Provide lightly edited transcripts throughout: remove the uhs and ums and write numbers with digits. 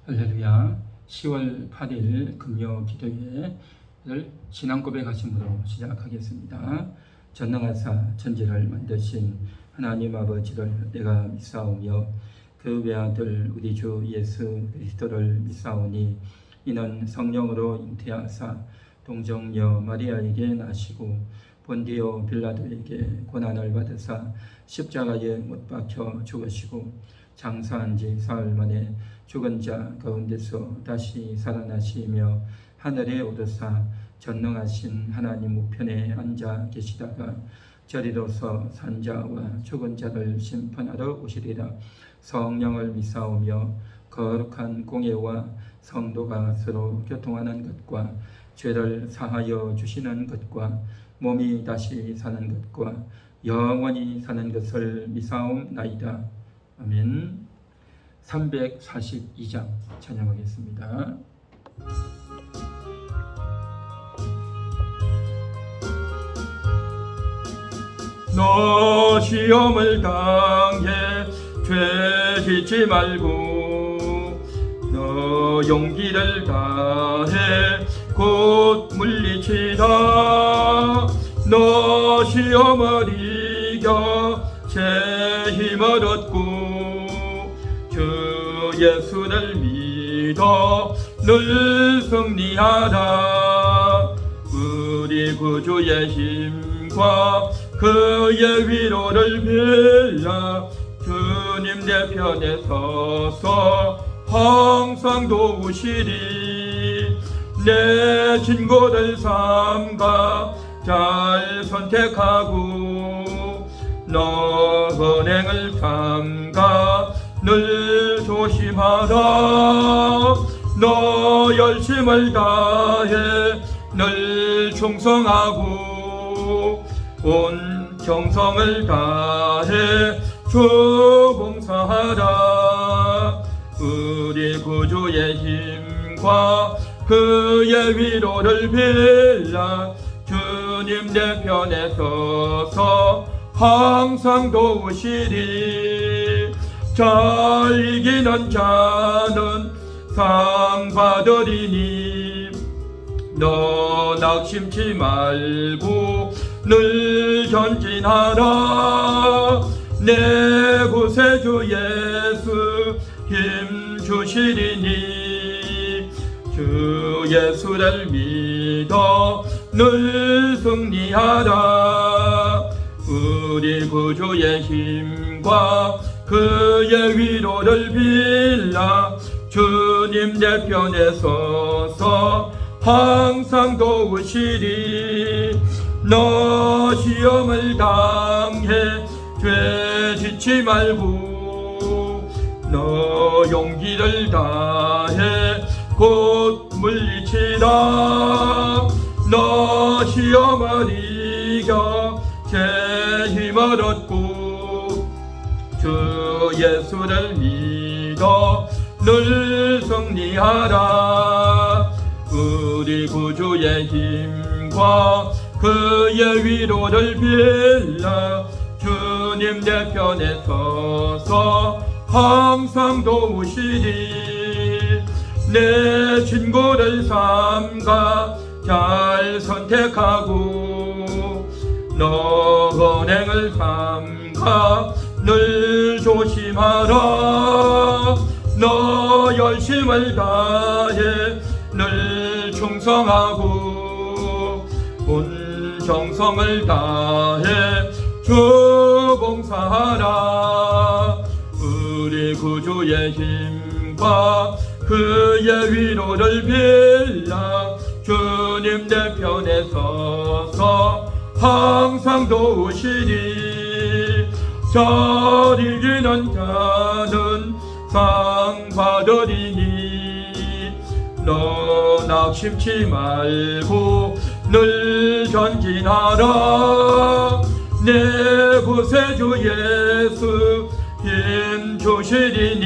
할렐루야. 10월 8일 금요 기도회를 신앙 고백하심으로 시작하겠습니다. 전능하사 천지를 만드신 하나님 아버지를 내가 믿사오며 그 외아들 우리 주 예수 그리스도를 믿사오니 이는 성령으로 잉태하사 동정녀 마리아에게 나시고 본디오 빌라도에게 고난을 받으사 십자가에 못 박혀 죽으시고 장사한 지 사흘 만에 죽은 자 가운데서 다시 살아나시며 하늘에 오르사 전능하신 하나님 우편에 앉아 계시다가 저리로서 산자와 죽은 자를 심판하러 오시리라. 성령을 믿사오며 거룩한 공예와 성도가 서로 교통하는 것과 죄를 사하여 주시는 것과 몸이 다시 사는 것과 영원히 사는 것을 믿사옵나이다. 아멘. 342장 찬양하겠습니다. 너 시험을 당해 죄 짓지 말고 너 용기를 다해 곧 물리치다. 너 시험을 이겨 새 힘을 얻고 주 예수를 믿어 늘 승리하라. 우리 구주의 힘과 그의 위로를 빌라. 주님 내 편에 서서 항상 도우시리. 내 친구를 삼가 잘 선택하고 너 은행을 삼가 늘 조심하라. 너 열심을 다해 늘 충성하고 온 정성을 다해 주 봉사하라. 우리 구주의 힘과 그의 위로를 빌라. 주님 내 편에 서서 항상 도우시리. 잘 이기는 자는 상 받으리니 너 낙심치 말고 늘 전진하라. 내 구세주 예수 힘 주시리니 주 예수를 믿어 늘 승리하라. 우리 구주의 힘과 그의 위로를 빌라. 주님 내 편에 서서 항상 도우시리. 너 시험을 당해 죄 짓지 말고 너 용기를 다해 곧 물리치라. 너 시험을 이겨 새 힘을 얻고 주 예수를 믿어 늘 승리하라. 우리 구주의 힘과 그의 위로를 빌라. 주님 내 편에 서서 항상 도우시리. 내 친구를 삼가 잘 선택하고 너 은행을 삼가 늘 조심하라. 너 열심을 다해 늘 충성하고 온 정성을 다해 주 봉사하라. 우리 구주의 힘과 그의 위로를 빌라. 주님 내 편에 서서 항상 도우시리. 잘 이기는 자는 상 받으리니 너 낙심치 말고 늘 전진하라. 내 구세주 예수 힘 주시리니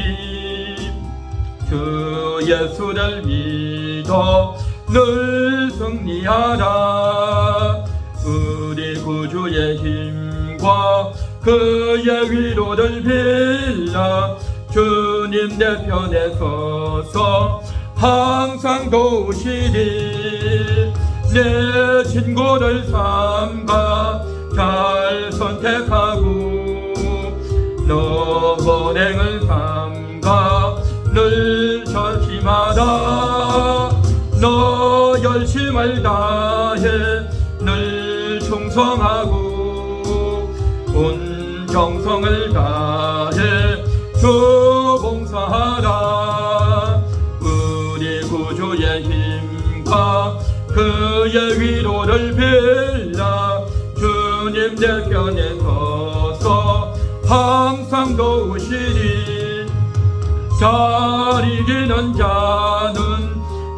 주 예수를 믿어 늘 승리하라. 우리 구주의 힘과 그의 위로를 빌라. 주님 내 편에 서서 항상 도우시리. 내 친구를 삼가 잘 선택하고 너 선행을 삼가 늘 절심하라. 너 열심을 다해 늘 충성하고 온 정성을 다해 주 봉사하라. 우리 구주의 힘과 그의 위로를 빌라. 주님 내 편에 서서 항상 도우시리. 잘 이기는 자는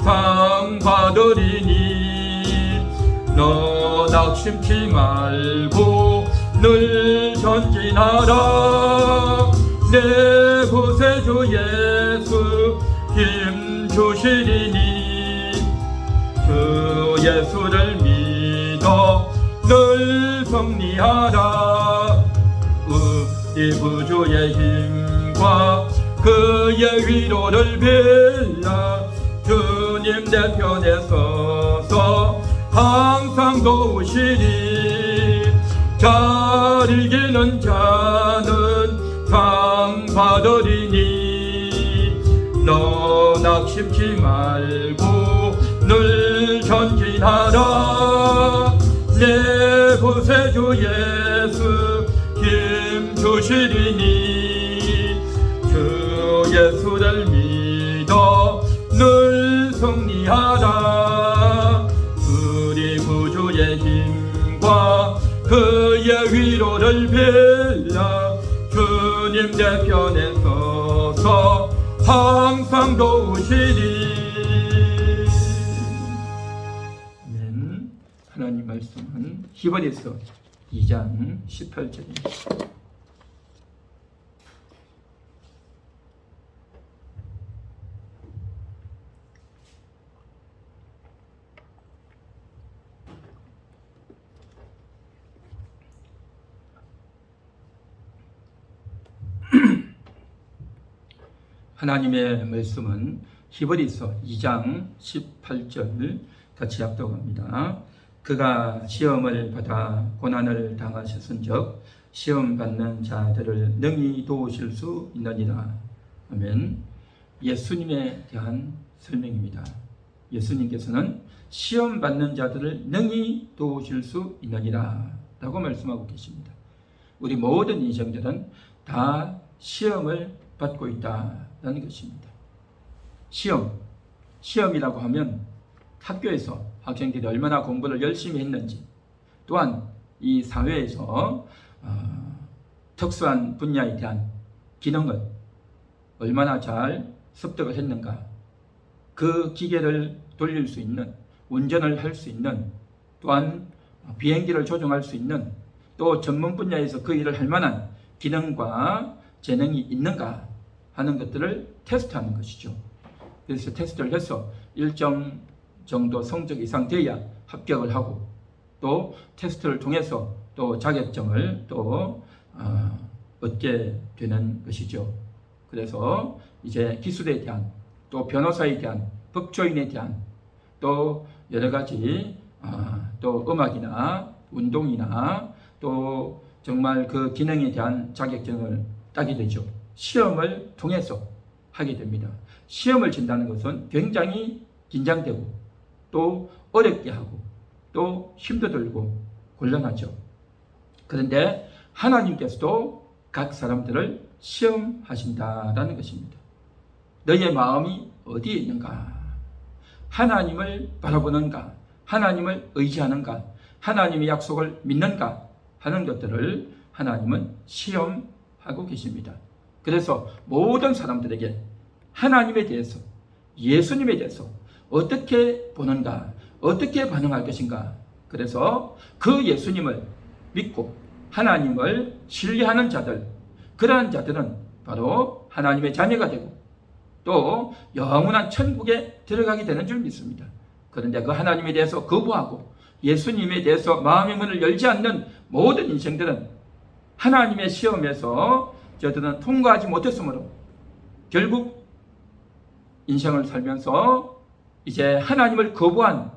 상 받으리니 너 낙심치 말고 늘 전진하라. 내 구세주 예수 힘 주시리니 그 예수를 믿어 늘 승리하라. 우리 구주의 힘과 그의 위로를 빌라. 주님 내 편에 서서 항상 도우시리. 잘 이기는 자는 상 받으리니 너 낙심치 말고 늘 전진하라. 내 구세주 예수 힘 주시리니 주 예수를 믿어 늘 승리하라. 우리 구주의 힘과 그의 위로를 빌라. 주님 내 편에 서서 항상 도우시리. 아멘. 하나님 말씀은 히브리서 2장 18절입니다. 하나님의 말씀은 히브리서 2장 18절 같이 합독합니다. 그가 시험을 받아 고난을 당하셨은즉 시험 받는 자들을 능히 도우실 수 있느니라. 아멘. 예수님에 대한 설명입니다. 예수님께서는 시험 받는 자들을 능히 도우실 수 있느니라 라고 말씀하고 계십니다. 우리 모든 인생들은 다 시험을 받고 있다라는 것입니다. 시험이라고 하면 학교에서 학생들이 얼마나 공부를 열심히 했는지, 또한 이 사회에서 특수한 분야에 대한 기능을 얼마나 잘 습득을 했는가, 그 기계를 돌릴 수 있는, 운전을 할 수 있는, 또한 비행기를 조종할 수 있는, 또 전문 분야에서 그 일을 할 만한 기능과 재능이 있는가 하는 것들을 테스트하는 것이죠. 그래서 테스트를 해서 일정 정도 성적 이상 돼야 합격을 하고, 또 테스트를 통해서 또 자격증을 또 얻게 되는 것이죠. 그래서 이제 기술에 대한, 또 변호사에 대한, 법조인에 대한, 또 여러 가지 또 음악이나 운동이나 또 정말 그 기능에 대한 자격증을 따게 되죠. 시험을 통해서 하게 됩니다. 시험을 친다는 것은 굉장히 긴장되고 또 어렵게 하고 또 힘도 들고 곤란하죠. 그런데 하나님께서도 각 사람들을 시험하신다라는 것입니다. 너의 마음이 어디에 있는가? 하나님을 바라보는가? 하나님을 의지하는가? 하나님의 약속을 믿는가? 하는 것들을 하나님은 시험하고 계십니다. 그래서 모든 사람들에게 하나님에 대해서, 예수님에 대해서 어떻게 보는가, 어떻게 반응할 것인가, 그래서 그 예수님을 믿고 하나님을 신뢰하는 자들, 그러한 자들은 바로 하나님의 자녀가 되고 또 영원한 천국에 들어가게 되는 줄 믿습니다. 그런데 그 하나님에 대해서 거부하고 예수님에 대해서 마음의 문을 열지 않는 모든 인생들은 하나님의 시험에서 저들은 통과하지 못했으므로 결국 인생을 살면서 이제 하나님을 거부한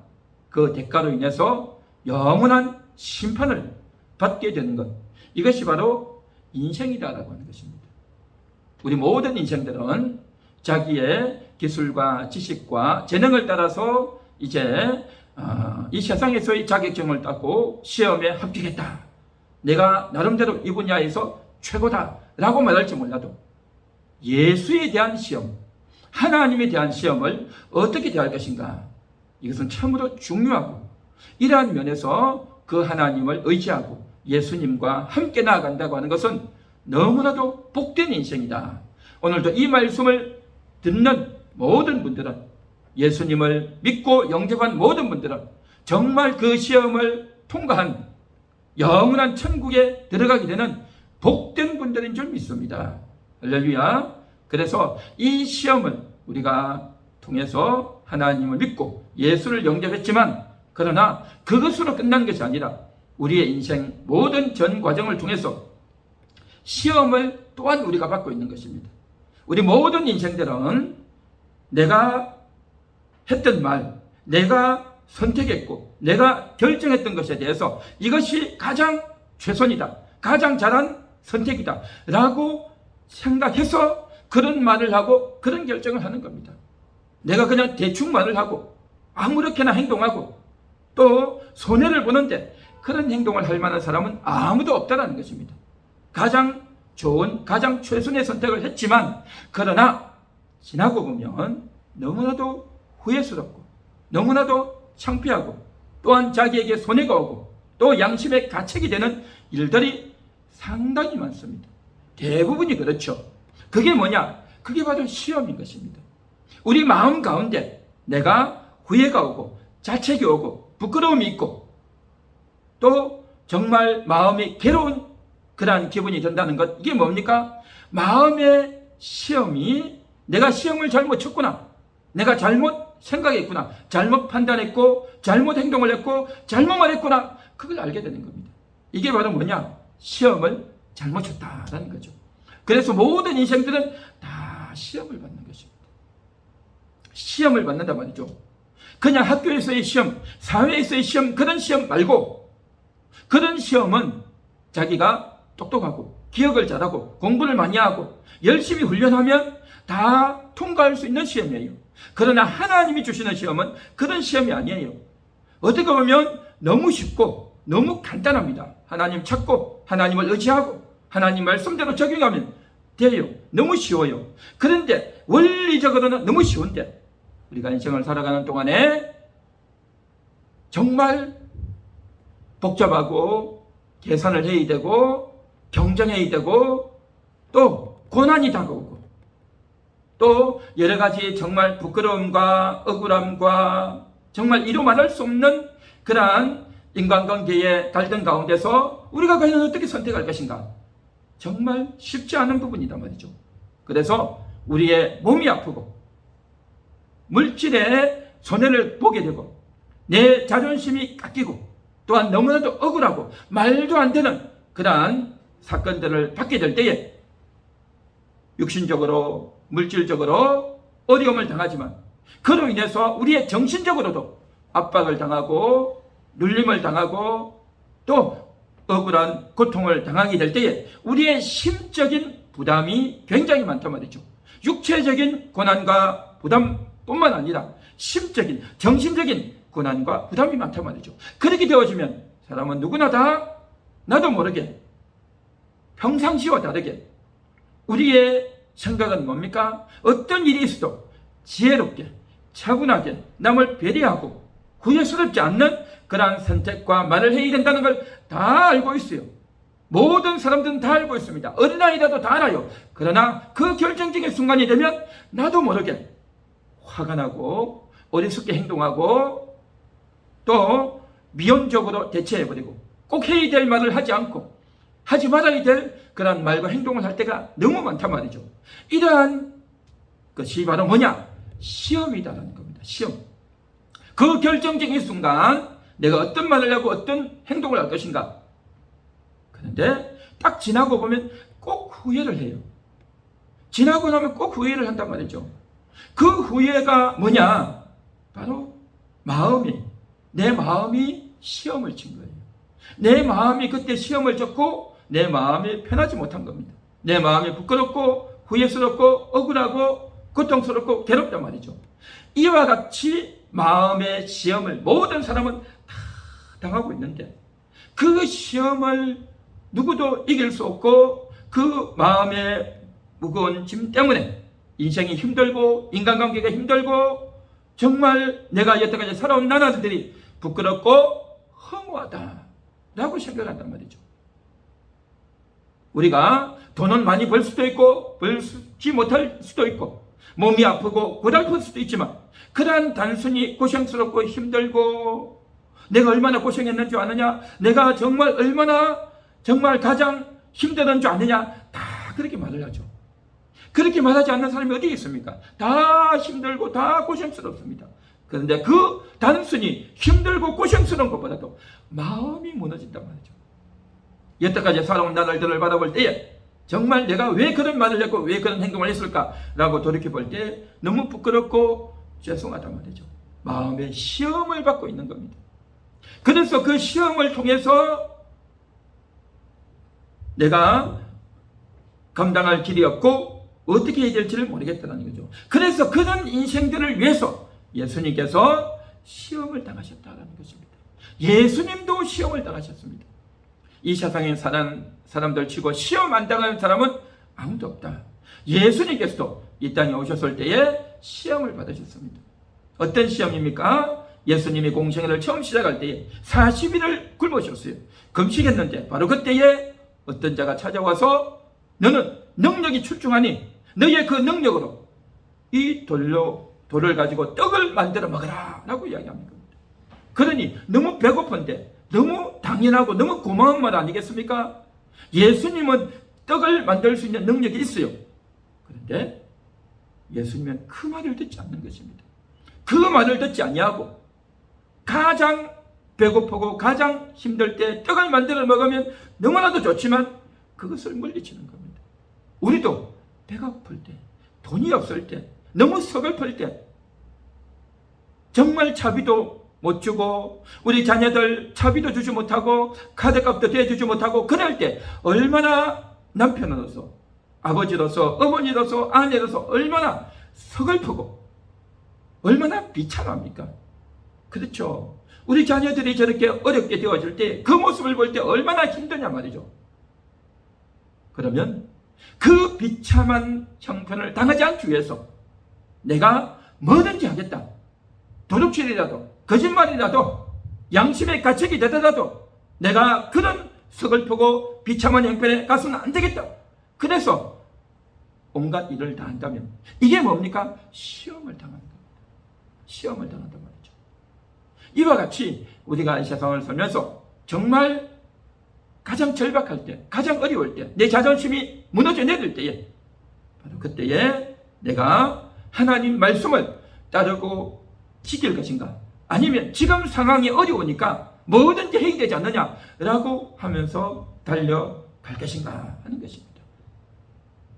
그 대가로 인해서 영원한 심판을 받게 되는 것, 이것이 바로 인생이다라고 하는 것입니다. 우리 모든 인생들은 자기의 기술과 지식과 재능을 따라서 이제 이 세상에서의 자격증을 따고 시험에 합격했다, 내가 나름대로 이 분야에서 최고다 라고 말할지 몰라도 예수에 대한 시험, 하나님에 대한 시험을 어떻게 대할 것인가, 이것은 참으로 중요하고, 이러한 면에서 그 하나님을 의지하고 예수님과 함께 나아간다고 하는 것은 너무나도 복된 인생이다. 오늘도 이 말씀을 듣는 모든 분들은, 예수님을 믿고 영접한 모든 분들은 정말 그 시험을 통과한 영원한 천국에 들어가게 되는 복된 분들인 줄 믿습니다. 할렐루야. 그래서 이 시험을 우리가 통해서 하나님을 믿고 예수를 영접했지만, 그러나 그것으로 끝난 것이 아니라 우리의 인생 모든 전 과정을 통해서 시험을 또한 우리가 받고 있는 것입니다. 우리 모든 인생들은 내가 했던 말, 내가 선택했고 내가 결정했던 것에 대해서 이것이 가장 최선이다, 가장 잘한 선택이다 라고 생각해서 그런 말을 하고 그런 결정을 하는 겁니다. 내가 그냥 대충 말을 하고 아무렇게나 행동하고 또 손해를 보는데 그런 행동을 할 만한 사람은 아무도 없다는 것입니다. 가장 좋은, 가장 최선의 선택을 했지만, 그러나 지나고 보면 너무나도 후회스럽고 너무나도 창피하고 또한 자기에게 손해가 오고 또 양심의 가책이 되는 일들이 상당히 많습니다. 대부분이 그렇죠. 그게 뭐냐? 그게 바로 시험인 것입니다. 우리 마음 가운데 내가 후회가 오고 자책이 오고 부끄러움이 있고 또 정말 마음이 괴로운 그러한 기분이 든다는 것, 이게 뭡니까? 마음의 시험이, 내가 시험을 잘못 쳤구나, 내가 잘못 생각했구나, 잘못 판단했고 잘못 행동을 했고 잘못 말했구나, 그걸 알게 되는 겁니다. 이게 바로 뭐냐? 시험을 잘못 쳤다라는 거죠. 그래서 모든 인생들은 다 시험을 받는 것입니다. 시험을 받는단 말이죠. 그냥 학교에서의 시험, 사회에서의 시험, 그런 시험 말고, 그런 시험은 자기가 똑똑하고 기억을 잘하고 공부를 많이 하고 열심히 훈련하면 다 통과할 수 있는 시험이에요. 그러나 하나님이 주시는 시험은 그런 시험이 아니에요. 어떻게 보면 너무 쉽고 너무 간단합니다. 하나님 찾고 하나님을 의지하고 하나님 말씀대로 적용하면 돼요. 너무 쉬워요. 그런데 원리적으로는 너무 쉬운데 우리가 인생을 살아가는 동안에 정말 복잡하고 계산을 해야 되고 경쟁해야 되고 또 고난이 다가오고 또 여러 가지 정말 부끄러움과 억울함과 정말 이루 말할 수 없는 그러한 인간관계의 갈등 가운데서 우리가 과연 어떻게 선택할 것인가, 정말 쉽지 않은 부분이란 말이죠. 그래서 우리의 몸이 아프고 물질의 손해를 보게 되고 내 자존심이 깎이고 또한 너무나도 억울하고 말도 안 되는 그러한 사건들을 받게 될 때에 육신적으로 물질적으로 어려움을 당하지만 그로 인해서 우리의 정신적으로도 압박을 당하고 눌림을 당하고 또 억울한 고통을 당하게 될 때에 우리의 심적인 부담이 굉장히 많단 말이죠. 육체적인 고난과 부담뿐만 아니라 심적인, 정신적인 고난과 부담이 많단 말이죠. 그렇게 되어지면 사람은 누구나 다 나도 모르게 평상시와 다르게 우리의 생각은 뭡니까? 어떤 일이 있어도 지혜롭게 차분하게 남을 배려하고 후회스럽지 않는 그러한 선택과 말을 해야 된다는 걸 다 알고 있어요. 모든 사람들은 다 알고 있습니다. 어린아이라도 다 알아요. 그러나 그 결정적인 순간이 되면 나도 모르게 화가 나고 어리석게 행동하고 또 미온적으로 대처해버리고 꼭 해야 될 말을 하지 않고 하지 말아야 될 그런 말과 행동을 할 때가 너무 많단 말이죠. 이러한 것이 바로 뭐냐? 시험이다라는 겁니다. 시험. 그 결정적인 순간 내가 어떤 말을 하고 어떤 행동을 할 것인가. 그런데 딱 지나고 보면 꼭 후회를 해요. 지나고 나면 꼭 후회를 한단 말이죠. 그 후회가 뭐냐? 바로 내 마음이 시험을 친 거예요. 내 마음이 그때 시험을 쳤고 내 마음이 편하지 못한 겁니다. 내 마음이 부끄럽고 후회스럽고 억울하고 고통스럽고 괴롭단 말이죠. 이와 같이 마음의 시험을 모든 사람은 다 당하고 있는데 그 시험을 누구도 이길 수 없고 그 마음의 무거운 짐 때문에 인생이 힘들고 인간관계가 힘들고 정말 내가 여태까지 살아온 나날들이 부끄럽고 허무하다 라고 생각한단 말이죠. 우리가 돈은 많이 벌 수도 있고 벌지 못할 수도 있고 몸이 아프고 고달플 수도 있지만 그러한 단순히 고생스럽고 힘들고 내가 얼마나 고생했는 줄 아느냐, 내가 정말 얼마나 정말 가장 힘들은 줄 아느냐, 다 그렇게 말을 하죠. 그렇게 말하지 않는 사람이 어디 있습니까? 다 힘들고 다 고생스럽습니다. 그런데 그 단순히 힘들고 고생스러운 것보다도 마음이 무너진단 말이죠. 여태까지 살아온 나날들을 바라볼 때에 정말 내가 왜 그런 말을 했고 왜 그런 행동을 했을까라고 돌이켜볼 때 너무 부끄럽고 죄송하단 말이죠. 마음의 시험을 받고 있는 겁니다. 그래서 그 시험을 통해서 내가 감당할 길이 없고 어떻게 해야 될지를 모르겠다는 거죠. 그래서 그런 인생들을 위해서 예수님께서 시험을 당하셨다는 것입니다. 예수님도 시험을 당하셨습니다. 이 세상에 사는 사람들 치고 시험 안 당하는 사람은 아무도 없다. 예수님께서도 이 땅에 오셨을 때에 시험을 받으셨습니다. 어떤 시험입니까? 예수님이 공생애를 처음 시작할 때에 40일을 굶으셨어요. 금식했는데 바로 그때에 어떤 자가 찾아와서 너는 능력이 출중하니 너의 그 능력으로 이 돌을 가지고 떡을 만들어 먹어라 라고 이야기하는 겁니다. 그러니 너무 배고픈데 너무 당연하고 너무 고마운 말 아니겠습니까? 예수님은 떡을 만들 수 있는 능력이 있어요. 그런데 예수님은 그 말을 듣지 않는 것입니다. 그 말을 듣지 아니하고 가장 배고프고 가장 힘들 때 떡을 만들어 먹으면 너무나도 좋지만 그것을 물리치는 겁니다. 우리도 배가 고플 때, 돈이 없을 때, 너무 서글플 때, 정말 차비도 못 주고 우리 자녀들 차비도 주지 못하고 카드값도 대주지 못하고 그럴 때 얼마나 남편으로서 아버지로서 어머니로서 아내로서 얼마나 서글프고 얼마나 비참합니까? 그렇죠. 우리 자녀들이 저렇게 어렵게 되어질 때 그 모습을 볼 때 얼마나 힘드냐 말이죠. 그러면 그 비참한 형편을 당하지 않기 위해서 내가 뭐든지 하겠다. 도둑질이라도 거짓말이라도 양심의 가책이 되더라도 내가 그런 서글프고 비참한 형편에 가서는 안 되겠다. 그래서 온갖 일을 다 한다면 이게 뭡니까? 시험을 당하는 겁니다. 시험을 당한단 말이죠. 이와 같이 우리가 이 세상을 살면서 정말 가장 절박할 때, 가장 어려울 때, 내 자존심이 무너져 내릴 때에 바로 그때에 내가 하나님 말씀을 따르고 지킬 것인가, 아니면 지금 상황이 어려우니까 뭐든지 해야 되지 않느냐라고 하면서 달려갈 것인가 하는 것입니다.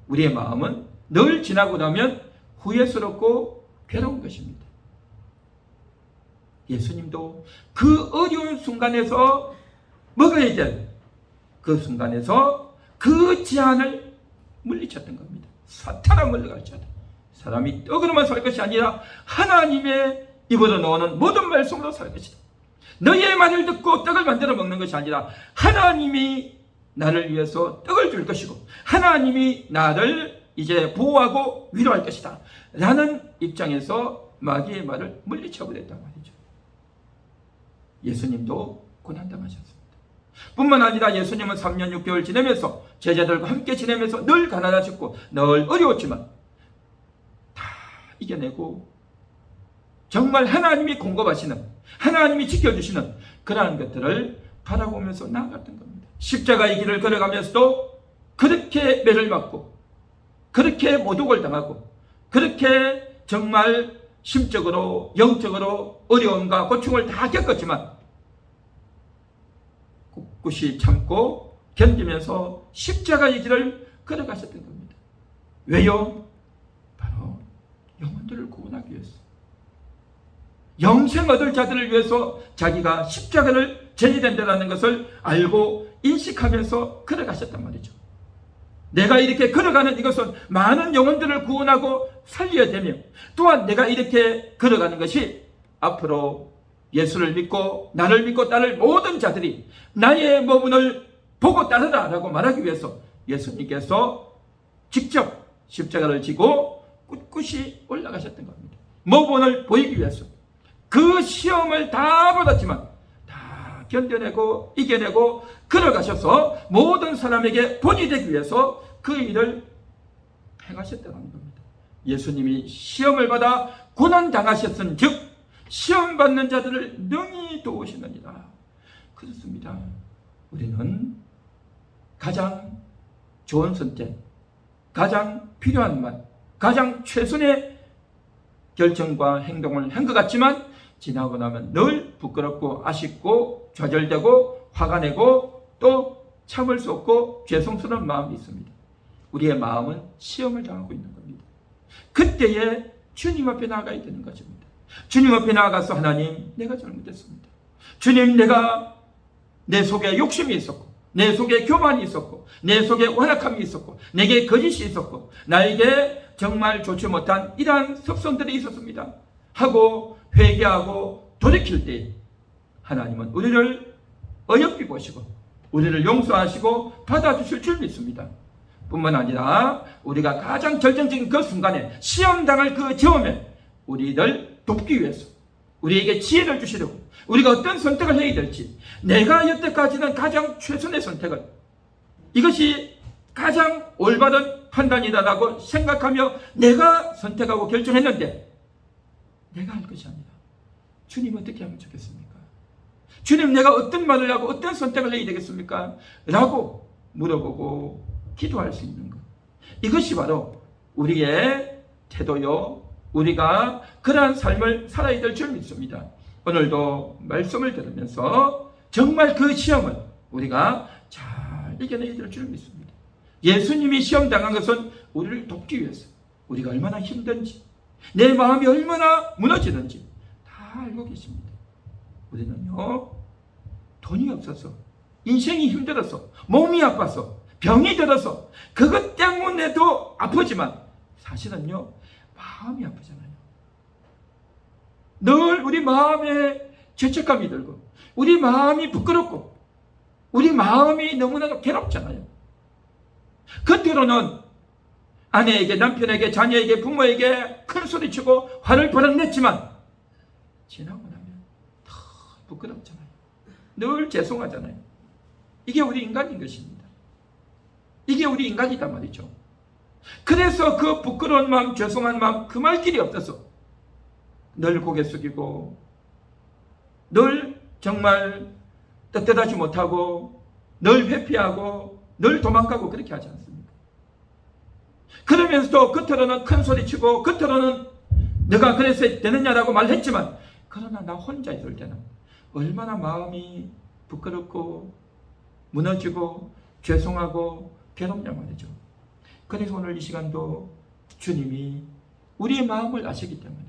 우리의 마음은 늘 지나고 나면 후회스럽고 괴로운 것입니다. 예수님도 그 어려운 순간에서 먹어야 될 그 순간에서 그 제한을 물리쳤던 겁니다. 사탄아 물러가르쳤다. 사람이 떡으로만 살 것이 아니라 하나님의 입으로 나오는 모든 말씀으로 살 것이다. 너의 말을 듣고 떡을 만들어 먹는 것이 아니라 하나님이 나를 위해서 떡을 줄 것이고 하나님이 나를 이제 보호하고 위로할 것이다 라는 입장에서 마귀의 말을 물리쳐버렸단 말이죠. 예수님도 고난당하셨습니다. 뿐만 아니라 예수님은 3년 6개월 지내면서 제자들과 함께 지내면서 늘 가난하셨고 늘 어려웠지만 다 이겨내고 정말 하나님이 공급하시는, 하나님이 지켜주시는 그러한 것들을 바라보면서 나아갔던 겁니다. 십자가의 길을 걸어가면서도 그렇게 매를 맞고 그렇게 모독을 당하고 그렇게 정말 심적으로 영적으로 어려움과 고충을 다 겪었지만 꿋꿋이 참고 견디면서 십자가의 길을 걸어가셨던 겁니다. 왜요? 바로 영혼들을 구원하기 위해서. 영생 얻을 자들을 위해서 자기가 십자가를 져야 된다는 것을 알고 인식하면서 걸어가셨단 말이죠. 내가 이렇게 걸어가는 이것은 많은 영혼들을 구원하고 살려야 되며, 또한 내가 이렇게 걸어가는 것이 앞으로 예수를 믿고 나를 믿고 따를 모든 자들이 나의 모분을 보고 따르라 라고 말하기 위해서 예수님께서 직접 십자가를 지고 꿋꿋이 올라가셨던 겁니다. 모본을 보이기 위해서. 그 시험을 다 받았지만 다 견뎌내고 이겨내고 걸어가셔서 모든 사람에게 본이 되기 위해서 그 일을 행하셨다는 겁니다. 예수님이 시험을 받아 고난당하셨은 즉 시험 받는 자들을 능히 도우시느니라. 그렇습니다. 우리는 가장 좋은 선택, 가장 필요한 말, 가장 최선의 결정과 행동을 한 것 같지만 지나고 나면 늘 부끄럽고 아쉽고 좌절되고 화가 내고 또 참을 수 없고 죄송스러운 마음이 있습니다. 우리의 마음은 시험을 당하고 있는 겁니다. 그때에 주님 앞에 나아가야 되는 것입니다. 주님 앞에 나아가서 하나님, 내가 잘못했습니다. 주님, 내가 내 속에 욕심이 있었고 내 속에 교만이 있었고 내 속에 완악함이 있었고 내게 거짓이 있었고 나에게 정말 좋지 못한 이러한 습성들이 있었습니다 하고 회개하고 돌이킬 때 하나님은 우리를 어여삐 보시고 우리를 용서하시고 받아주실 줄 믿습니다. 뿐만 아니라 우리가 가장 결정적인 그 순간에 시험당할 그 저음에 우리를 돕기 위해서 우리에게 지혜를 주시려고 우리가 어떤 선택을 해야 될지, 내가 여태까지는 가장 최선의 선택을, 이것이 가장 올바른 판단이다라고 생각하며 내가 선택하고 결정했는데 내가 할 것이 아니라 주님 어떻게 하면 좋겠습니까? 주님, 내가 어떤 말을 하고 어떤 선택을 해야 되겠습니까? 라고 물어보고 기도할 수 있는 것, 이것이 바로 우리의 태도요, 우리가 그러한 삶을 살아야 될 줄 믿습니다. 오늘도 말씀을 들으면서 정말 그 시험을 우리가 잘 이겨내야 될 줄 믿습니다. 예수님이 시험 당한 것은 우리를 돕기 위해서, 우리가 얼마나 힘든지, 내 마음이 얼마나 무너지는지 다 알고 계십니다. 우리는요, 돈이 없어서, 인생이 힘들어서, 몸이 아파서, 병이 들어서 그것 때문에도 아프지만 사실은요, 마음이 아프잖아요. 늘 우리 마음에 죄책감이 들고 우리 마음이 부끄럽고 우리 마음이 너무나도 괴롭잖아요. 겉으로는 아내에게, 남편에게, 자녀에게, 부모에게 큰 소리치고 화를 벌어냈지만 지나고 나면 더 부끄럽잖아요. 늘 죄송하잖아요. 이게 우리 인간인 것입니다. 이게 우리 인간이단 말이죠. 그래서 그 부끄러운 마음, 죄송한 마음 금할 길이 없어서 늘 고개 숙이고 늘 정말 떳떳하지 못하고 늘 회피하고 늘 도망가고 그렇게 하지 않습니까? 그러면서도 겉으로는 큰 소리치고 겉으로는 내가 그래서 되느냐라고 말했지만 그러나 나 혼자 있을 때는 얼마나 마음이 부끄럽고 무너지고 죄송하고 괴롭냐 말이죠. 그래서 오늘 이 시간도 주님이 우리의 마음을 아시기 때문에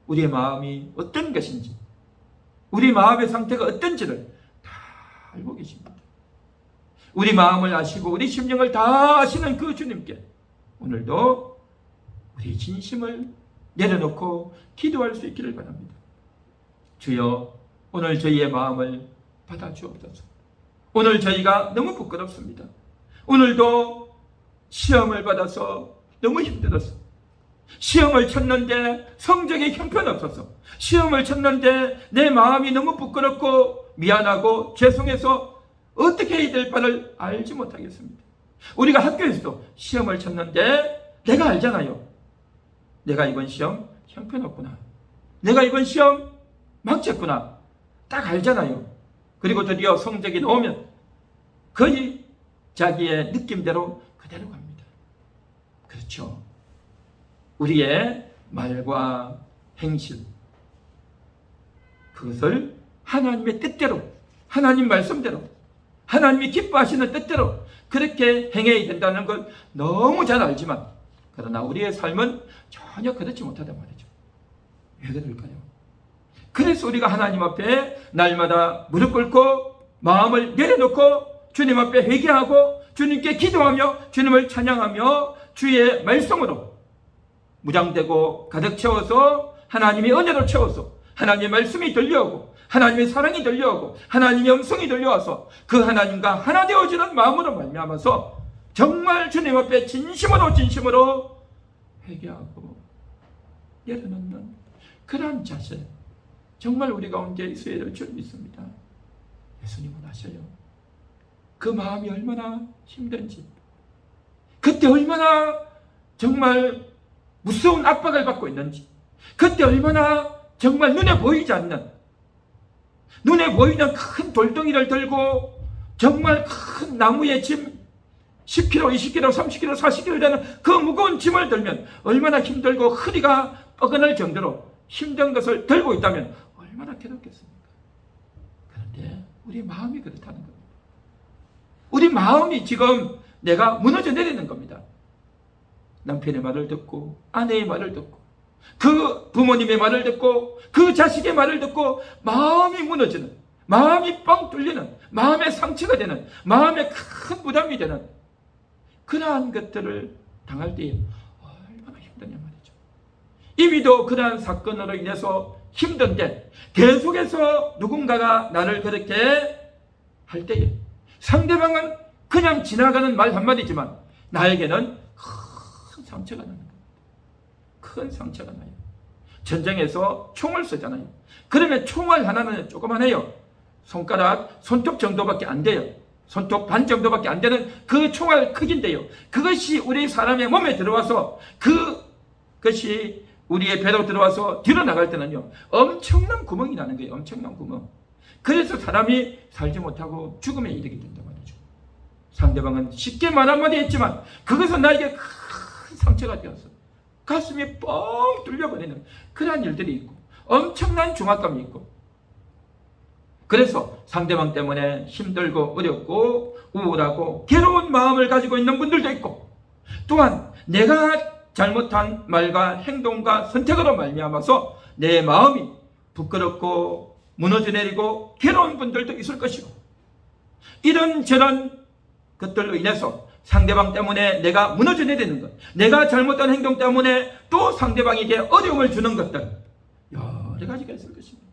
우리의 마음이 어떤 것인지, 우리 마음의 상태가 어떤지를 다 알고 계십니다. 우리 마음을 아시고 우리 심령을 다 아시는 그 주님께 오늘도 우리 진심을 내려놓고 기도할 수 있기를 바랍니다. 주여, 오늘 저희의 마음을 받아주옵소서. 오늘 저희가 너무 부끄럽습니다. 오늘도 시험을 받아서 너무 힘들었어. 시험을 쳤는데 성적이 형편없어서, 시험을 쳤는데 내 마음이 너무 부끄럽고 미안하고 죄송해서 어떻게 해야 될 바를 알지 못하겠습니다. 우리가 학교에서도 시험을 쳤는데 내가 알잖아요. 내가 이번 시험 형편없구나, 내가 이번 시험 망쳤구나, 딱 알잖아요. 그리고 드디어 성적이 나오면 거의 자기의 느낌대로 그대로 갑니다. 그렇죠. 우리의 말과 행실, 그것을 하나님의 뜻대로, 하나님 말씀대로, 하나님이 기뻐하시는 뜻대로 그렇게 행해야 된다는 걸 너무 잘 알지만 그러나 우리의 삶은 전혀 그렇지 못하단 말이죠. 왜 그럴까요? 그래서 우리가 하나님 앞에 날마다 무릎 꿇고 마음을 내려놓고 주님 앞에 회개하고 주님께 기도하며 주님을 찬양하며 주의 말씀으로 무장되고 가득 채워서 하나님의 은혜로 채워서 하나님의 말씀이 들려오고 하나님의 사랑이 들려오고 하나님의 음성이 들려와서 그 하나님과 하나 되어지는 마음으로 말미암아서 정말 주님 앞에 진심으로 회개하고 내려놓는 그러한 자세, 정말 우리 가운데 있어야 될 줄 믿습니다. 예수님은 아셔요. 그 마음이 얼마나 힘든지, 그때 얼마나 정말 무서운 압박을 받고 있는지, 그때 얼마나 정말 눈에 보이지 않는, 눈에 보이는 큰 돌덩이를 들고 정말 큰 나무의 짐 10kg, 20kg, 30kg, 40kg 되는 그 무거운 짐을 들면 얼마나 힘들고 허리가 뻐근할 정도로 힘든 것을 들고 있다면 얼마나 괴롭겠습니까? 그런데 우리 마음이 그렇다는 겁니다. 우리 마음이 지금 내가 무너져 내리는 겁니다. 남편의 말을 듣고 아내의 말을 듣고 그 부모님의 말을 듣고 그 자식의 말을 듣고 마음이 무너지는, 마음이 뻥 뚫리는, 마음의 상처가 되는, 마음에 큰 부담이 되는 그러한 것들을 당할 때에 얼마나 힘드냐 말이죠. 이미도 그러한 사건으로 인해서 힘든데 계속해서 누군가가 나를 그렇게 할 때에 상대방은 그냥 지나가는 말 한마디지만 나에게는 큰 상처가 나는 겁니다. 큰 상처가 나요. 전쟁에서 총을 쓰잖아요. 그러면 총알 하나는 조그만해요. 손톱 정도밖에 안 돼요. 손톱 반 정도밖에 안 되는 그 총알 크기인데요. 그것이 우리 사람의 몸에 들어와서 그것이 우리의 배로 들어와서 뒤로 나갈 때는요, 엄청난 구멍이 나는 거예요. 엄청난 구멍. 그래서 사람이 살지 못하고 죽음에 이르게 된단 말이죠. 상대방은 쉽게 말 한마디 했지만 그것은 나에게 큰 상처가 되어서 가슴이 뻥 뚫려버리는 그러한 일들이 있고 엄청난 중압감이 있고, 그래서 상대방 때문에 힘들고 어렵고 우울하고 괴로운 마음을 가지고 있는 분들도 있고, 또한 내가 잘못한 말과 행동과 선택으로 말미암아서 내 마음이 부끄럽고 무너져 내리고 괴로운 분들도 있을 것이고, 이런저런 것들로 인해서 상대방 때문에 내가 무너져 내리는 것, 내가 잘못한 행동 때문에 또 상대방에게 어려움을 주는 것들 여러 가지가 있을 것입니다.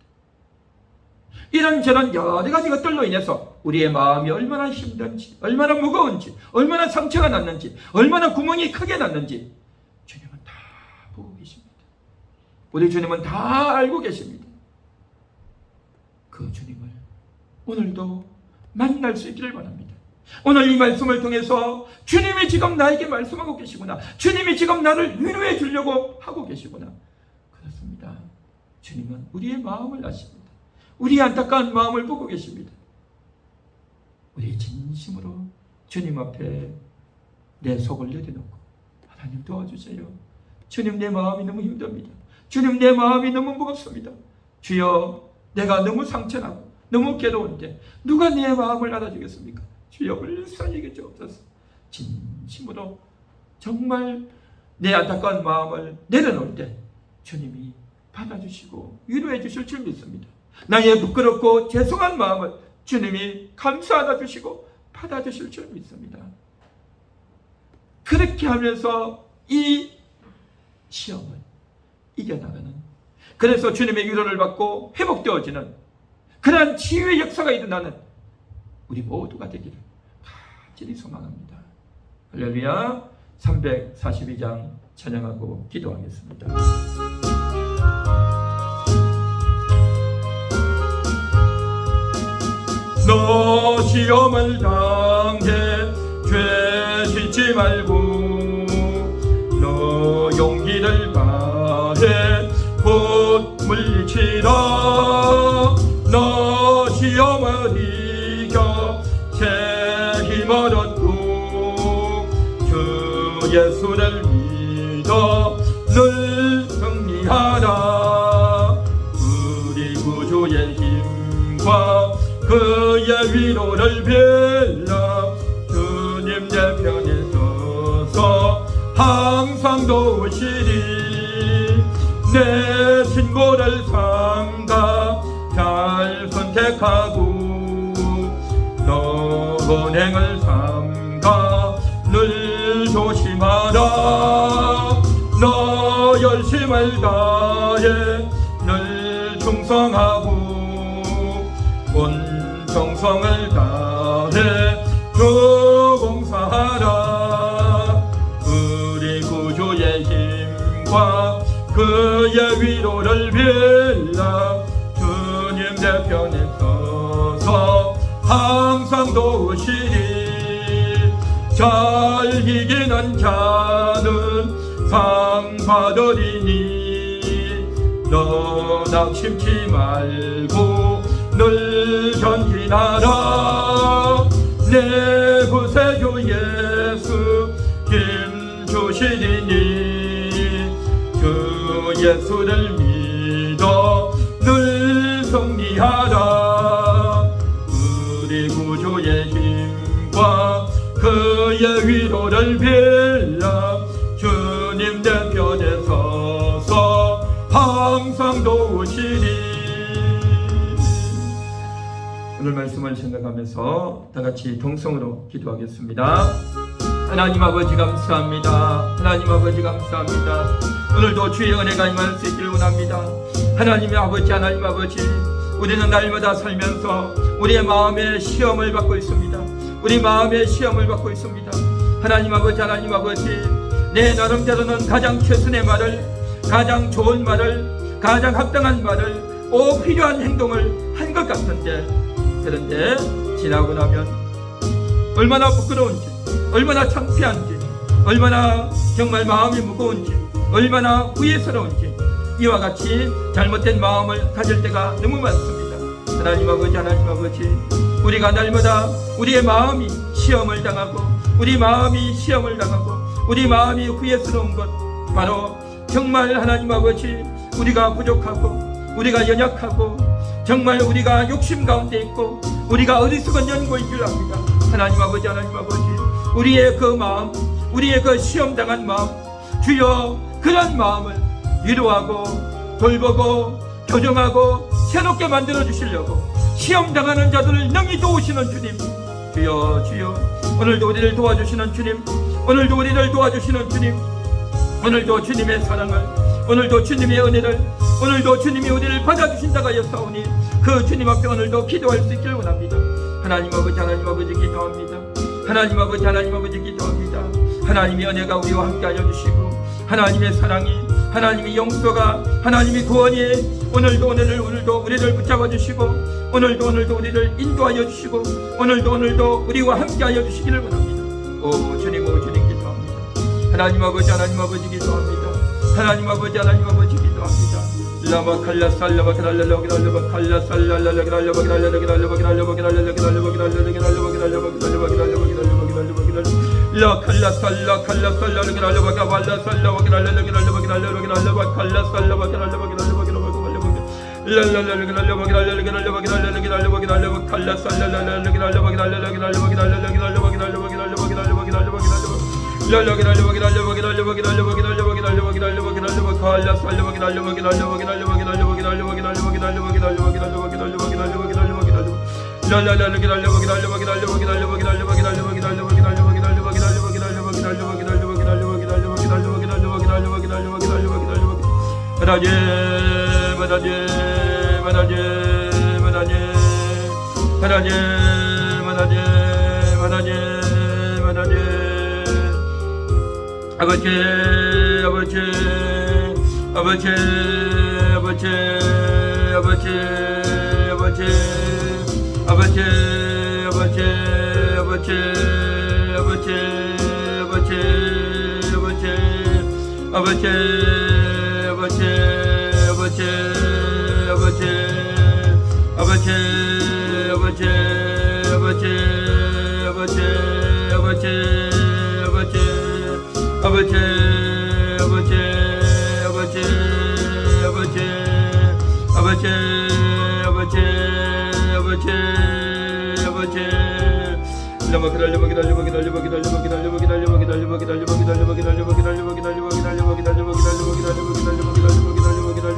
이런저런 여러 가지 것들로 인해서 우리의 마음이 얼마나 힘든지, 얼마나 무거운지, 얼마나 상처가 났는지, 얼마나 구멍이 크게 났는지 주님은 다 보고 계십니다. 우리 주님은 다 알고 계십니다. 그 주님을 오늘도 만날 수 있기를 바랍니다. 오늘 이 말씀을 통해서 주님이 지금 나에게 말씀하고 계시구나, 주님이 지금 나를 위로해 주려고 하고 계시구나. 그렇습니다. 주님은 우리의 마음을 아십니다. 우리의 안타까운 마음을 보고 계십니다. 우리 진심으로 주님 앞에 내 속을 내려놓고 하나님 도와주세요. 주님, 내 마음이 너무 힘듭니다. 주님, 내 마음이 너무 무겁습니다. 주여, 내가 너무 상처나고 너무 괴로운데 누가 내 마음을 알아주겠습니까? 주여, 불쌍히 주옵소서. 진심으로 정말 내 안타까운 마음을 내려놓을 때 주님이 받아주시고 위로해 주실 줄 믿습니다. 나의 부끄럽고 죄송한 마음을 주님이 감사하다 주시고 받아주실 줄 믿습니다. 그렇게 하면서 이 시험을 이겨나가는, 그래서 주님의 위로를 받고 회복되어지는 그러한 치유의 역사가 일어나는 우리 모두가 되기를 간절히 소망합니다. 할렐루야. 342장 찬양하고 기도하겠습니다. 너 시험을 당해 죄 짓지 말고 너 용기를 다해 곧 물리치라. 너 시험을 이겨 새 힘을 얻고 주 예수를 믿어 늘 승리하라. 우리 구주의 힘과 그의 위로를 빌라 주님 내 편에 서서 항상 신고를 삼가 잘 선택하고 너 언행을 삼가 늘 조심하라. 너 열심을 다해 늘 충성하고 온 정성을 다해 주 봉사하라. 우리 구주의 힘과 그의 위로를 빌라 주님 내 편에 서서 항상 도우시리. 잘 이기는 자는 상 받으리니 너 낙심치 말고 늘 전진하라. 내 구세주 예수 힘 주시리니 그 예수를 믿어 늘 승리하라. 우리 구주의 힘과 그의 위로를 빌라 주님 내 편에 서서 항상 도우시리. 오늘 말씀을 생각하면서 다같이 동성으로 기도하겠습니다. 하나님 아버지 감사합니다. 하나님 아버지 감사합니다. 오늘도 주의 은혜가 임할 수 있기를 원합니다. 하나님 아버지, 하나님 아버지, 우리는 날마다 살면서 우리의 마음에 시험을 받고 있습니다. 우리 마음에 시험을 받고 있습니다. 하나님 아버지, 하나님 아버지, 내 나름대로는 가장 최선의 말을, 가장 좋은 말을, 가장 합당한 말을, 필요한 행동을 한 것 같은데, 그런데 지나고 나면 얼마나 부끄러운지, 얼마나 창피한지, 얼마나 정말 마음이 무거운지, 얼마나 후회스러운지 이와 같이 잘못된 마음을 가질 때가 너무 많습니다. 하나님 아버지, 하나님 아버지, 우리가 날마다 우리의 마음이 시험을 당하고 우리 마음이 시험을 당하고 우리 마음이 후회스러운 것, 바로 정말 하나님 아버지, 우리가 부족하고 우리가 연약하고 정말 우리가 욕심 가운데 있고 우리가 어리석은 연고인 줄 압니다. 하나님 아버지, 하나님 아버지, 우리의 그 마음, 우리의 그 시험당한 마음, 주여 그런 마음을 위로하고 돌보고 교정하고 새롭게 만들어 주시려고 시험당하는 자들을 능히 도우시는 주님, 주여 주여, 오늘도 우리를 도와주시는 주님, 오늘도 우리를 도와주시는 주님, 오늘도 주님의 사랑을, 오늘도 주님의 은혜를, 오늘도 주님이 우리를 받아주신다고 하였사오니 그 주님 앞에 오늘도 기도할 수 있기를 원합니다. 하나님 아버지, 하나님 아버지 기도합니다. 하나님 아버지, 하나님 아버지 기도합니다. 하나님의 은혜가 우리와 함께 하여 주시고 하나님의 사랑이, 하나님의 용서가, 하나님의 구원이 오늘도 우리를 붙잡아 주시고 오늘도 우리를 인도하여 주시고 오늘도 우리와 함께 하여 주시기를 원합니다. 오 주님, 오 주님 기도합니다. 하나님 아버지, 하나님 아버지 기도합니다. 하나님 아버지, 하나님 아버지 기도합니다. 라마 칼라살라바 칼라라바 칼라라바 칼라살라라라 칼라라바 칼라라라 칼라라바 칼라라바 칼라라라 칼라라바 칼라라바 라 칼라살라 칼라살라라 칼라라바 칼라살라바 칼라라라 칼라라바 칼라라바 칼라살라바 칼라라바 칼라라바 라라라라 칼라라바 칼라라라 칼라라바 칼라라라 칼라라바 칼라살라라라 칼라라바 칼라라라 칼라라바 아버지, 아버지, 아버지, 아버지, 아버지, 아버지, 아버지, 아버지, 아버지, 아버지, 아버지, 아버지,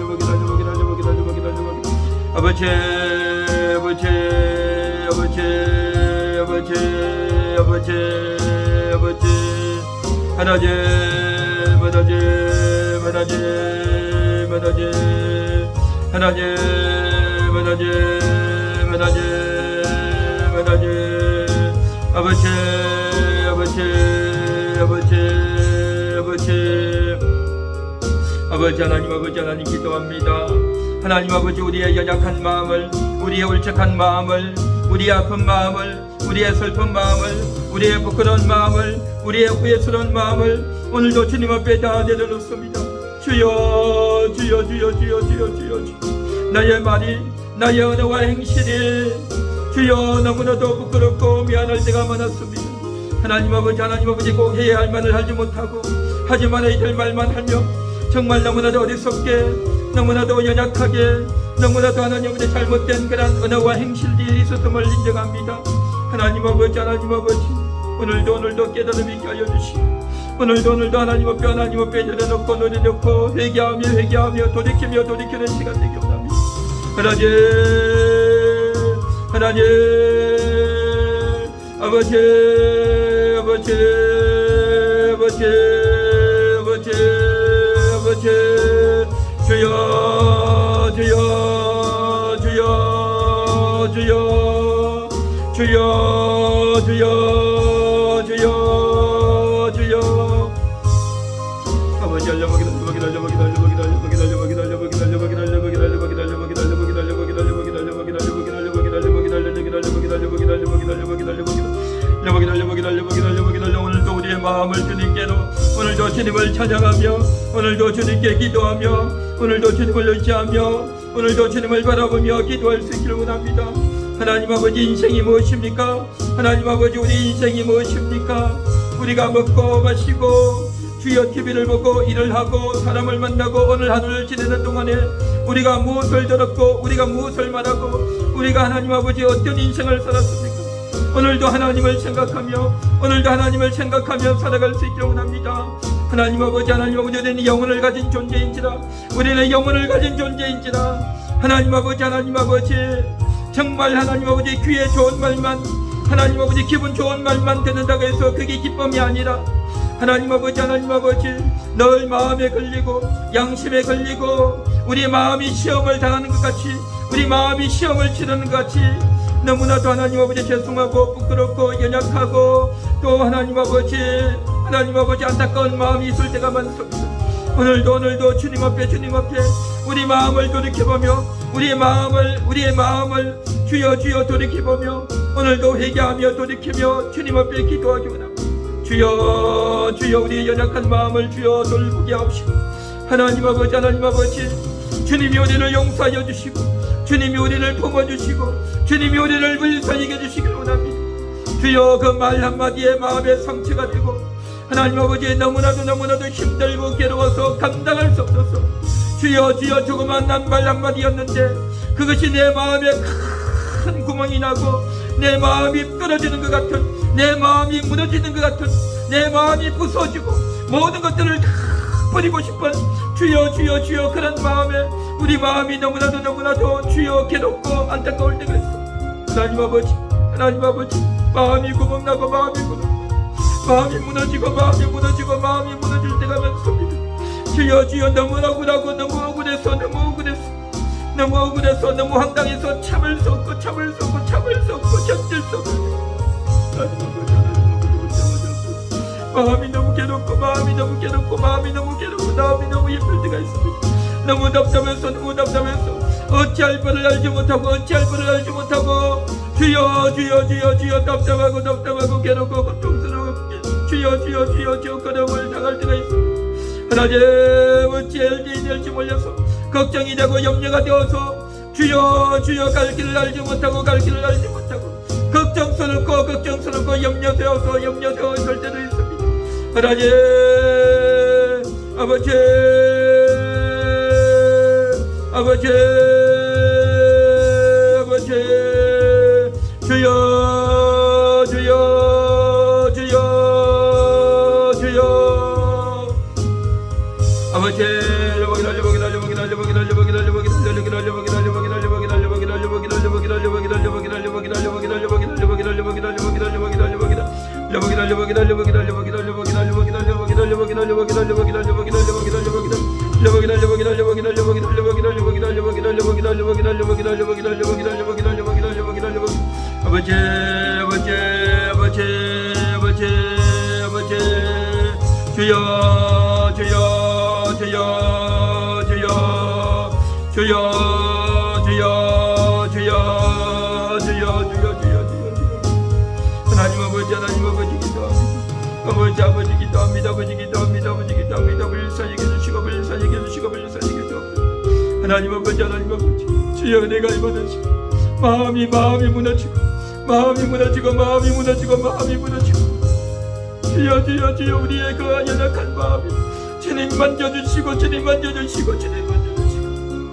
아버지, 아버지 아버지 아버지 아버지 아버지 아버지 하나님 하나님 하나님 하나님 하나님 하나님 하나님 하나님 아버지 아버지 아버지 아버지 아버지 하나님 아버지 하나님 기도합니다. 하나님 아버지 우리의 연약한 마음을 우리의 울적한 마음을 우리의 아픈 마음을 우리의 슬픈 마음을 우리의 부끄러운 마음을 우리의 후회스러운 마음을 오늘도 주님 앞에 다 내려놓습니다. 주여 주여 주여 주여 주여 주여 나의 말이 나의 언어와 행실이 주여 너무나도 부끄럽고 미안할 때가 많았습니다. 하나님 아버지 꼭 해야 할 말을 하지 못하고 하지 말아야 될 말만 하며 정말 너무나도 어리석게 너무나도 연약하게 너무나도 하나님의 잘못된 그런 언어와 행실들이 있었음을 인정합니다. 하나님 아버지 오늘도 깨달음이 있게 하여 주시고 오늘도 하나님 앞에 내려놓고 노려놓고 회개하며 돌이키는 시간 되게 원합니다. 하나님 아버지 주여 주여 주여 주여 주여 주여 주여 주여 아버지 오늘도 우리의 마음을 주님께로 오늘도 주님을 찬양하며 오늘도 주님께 기도하며 오늘도 주님을 의지하며 오늘도 주님을 바라보며 기도할 수 있기를 원합니다. 하나님 아버지 인생이 무엇입니까? 하나님 아버지 우리 인생이 무엇입니까? 우리가 먹고 마시고 주여 TV를 보고 일을 하고 사람을 만나고 오늘 하루를 지내는 동안에 우리가 무엇을 들었고 우리가 무엇을 말하고 우리가 하나님 아버지 어떤 인생을 살았습니까? 오늘도 하나님을 생각하며 살아갈 수 있기를 원합니다. 하나님 아버지 우리는 영혼을 가진 존재인지라 하나님 아버지 정말 하나님 아버지 귀에 좋은 말만 하나님 아버지 기분 좋은 말만 듣는다고 해서 그게 기쁨이 아니라 하나님 아버지 늘 마음에 걸리고 양심에 걸리고 우리 마음이 시험을 당하는 것 같이 우리 마음이 시험을 치르는 것 같이 너무나도 하나님 아버지 죄송하고 부끄럽고 연약하고 또 하나님 아버지 안타까운 마음이 있을 때가 많습니다. 오늘도 주님 앞에 우리 마음을 돌이켜보며 우리의 마음을 주여 돌이켜보며 오늘도 회개하며 돌이키며 주님 앞에 기도하기 원합니다. 주여 우리의 연약한 마음을 주여 돌보게 하옵시고 하나님 아버지 주님이 우리를 용서하여 주시고 주님이 우리를 품어주시고 주님이 우리를 물살리게 해주시길 원합니다. 주여 그 말 한마디에 마음에 상처가 되고 하나님 아버지 너무나도 힘들고 괴로워서 감당할 수 없어서 주여 조그만 난 말 한마디였는데 그것이 내 마음에 큰 구멍이 나고 내 마음이 떨어지는 것 같은 내 마음이 무너지는 것 같은 내 마음이 부서지고 모든 것들을 다 버리고 싶은 주여 그런 마음에 우리 마음이 너무나도 주여 괴롭고 안타까울 때가 있어. 하나님 아버지 마음이 구멍나고 마음이 무너지고 마음이 무너질 때가 많습니다. 주여 너무 억울하고 너무 억울해서 너무 황당해서 참을 수 없고 견딜 수 없고 마음이 너무 괴롭고 마음이 너무 힘들 때가 있습니다. 너무 답답해서 어찌할 바를 알지 못하고 주여 답답하고 괴롭고 고통스러워 주여 걸음을 당할 때가 있습니다. 하나님 어찌해야 될지 몰라서 걱정이 되고 염려가 되어서 주여 갈 길을 알지 못하고 걱정스럽고 염려되어서 있을 때도 있습니다. 하나님 아버지 주여 아버지 아버지 아버지 아버지 아버지 아버지 주여 주여 주여 주여 주여 주여 주여 주여 주여 주여 하나님 아버지 기도합니다. 아버지 기도합니다. 아버지 기도합니다. 아버지 기도합니다. 불쌍히 해주시고 불쌍히 해주시고 불쌍히 해주시고 하나님 아버지 주여 내가 이번에 마음이 무너지고 주여 우리의 그 연약한 마음이 주님 만져주시고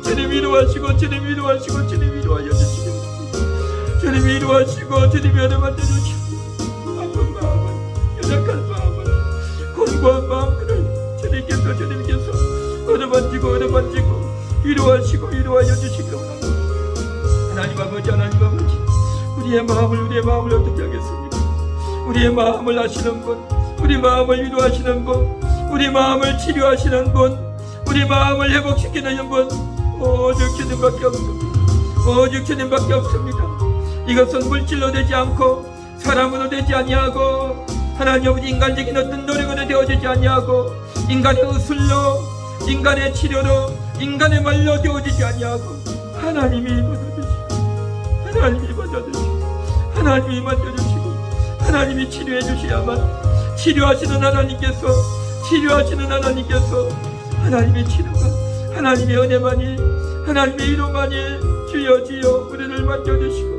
주님 위로하시고 주님 위로하여 주시고 주님 위로하시고 주님 연애 만져주시고 아픈 마음을 연약한 마음을 공고한 마음들을 주님께서 얻어만지고 위로하여 주시기를 원합니다. 하나님 아버지 우리의 마음을 어떻게 하겠습니까? 우리의 마음을 아시는 분, 우리 마음을 위로하시는 분, 우리 마음을 치료하시는 분, 우리 마음을 회복시키는 분 오직 주님밖에 없습니다. 이것은 물질로 되지 않고 사람으로 되지 아니하고 하나님 아버지 인간적인 어떤 노력으로 되어지지 아니하고 인간의 의술로 인간의 치료로 인간의 말로 되어지지 아니하고 하나님이 만져주시고 하나님이 치료해 주셔야만 치료하시는 하나님께서 하나님의 치료가 하나님의 은혜만이 하나님의 위로만이 주여 우리를 만져주시고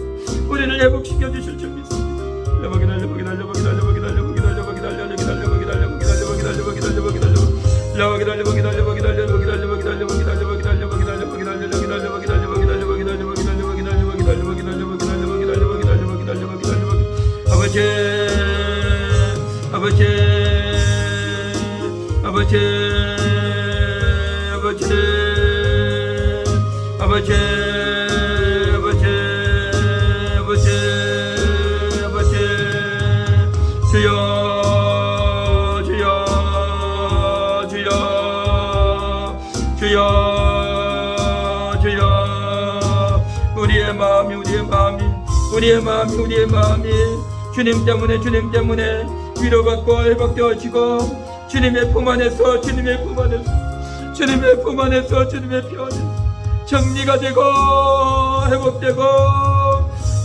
우리를 회복시켜 주실 줄 믿습니다. 우리의 마음이 주님 때문에 위로받고 회복되어지고 주님의 품 안에서 주님의 피 안에서 정리가 되고 회복되고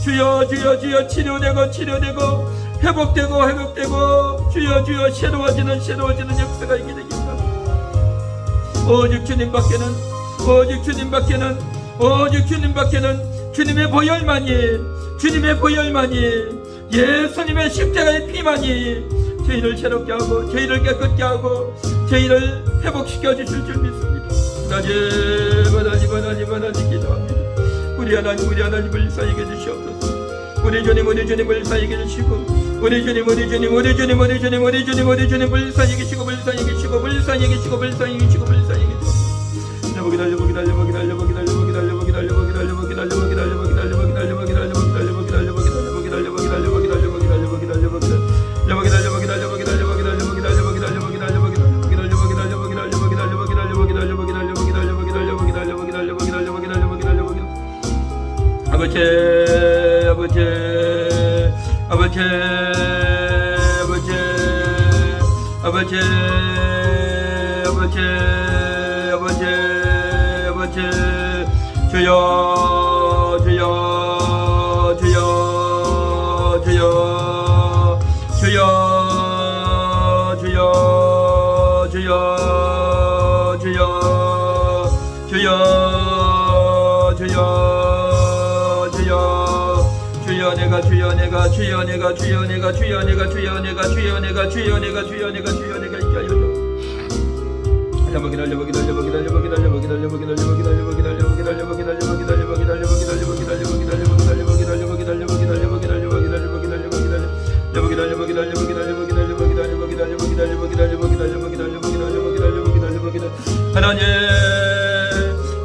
주여 치료되고 회복되고 주여 새로워지는 역사가 있게 되겠다. 오직 주님밖에는 주님의 보혈만이 예수님의 십자가의 피만이 저희를 새롭게 하고 저희를 깨끗게 하고 저희를 회복시켜 주실 줄 믿습니다. 하나님 기도합니다. 우리 하나님을 사이게 주시옵소서. 우리 주님을 사이게 주시고 우리 주님을 사이게 주시고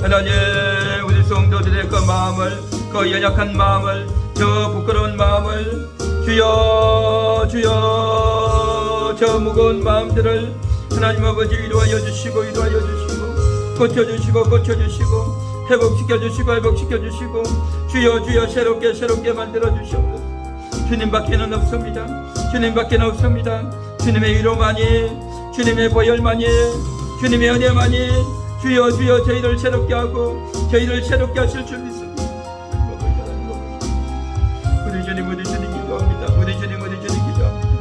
하나님 우리 성도들의 그 마음을 그 연약한 마음을 저 부끄러운 마음을 주여 저 무거운 마음들을 하나님 아버지 위로하여 주시고 그 고쳐주시고 회복시켜주시고 주여 새롭게 만들어 주시옵소서. 주님밖에는 없습니다. 주님의 위로만이, 주님의 보혈만이, 주님의 은혜만이 주여 저희를 새롭게 하고 저희를 새롭게 하실 줄 믿습니다. 우리 주님 기도합니다. 우리 주님 기도합니다.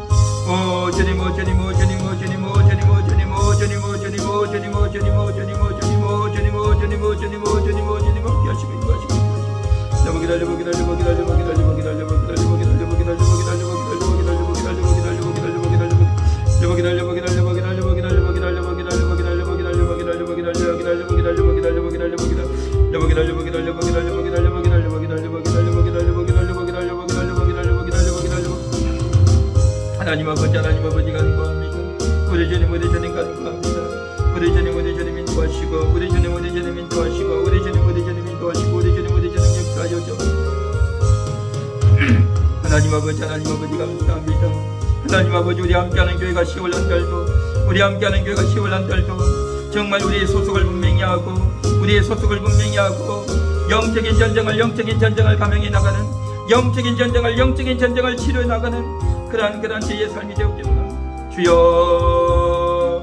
오 주님 하나님 아버지가 간구합니다. 우리 주님 간구합니다. 우리 주님 인도하시고 우리 주님 역사하여 주. 하나님 아버지 감사합니다. 하나님 아버지 우리 함께하는 교회가 10월 한 달도 정말 우리의 소속을 분명히 하고 영적인 전쟁을 감행해 나가는 영적인 전쟁을 치료해 나가는 그러한 저희의 삶이 되었기를 원합니다. 주여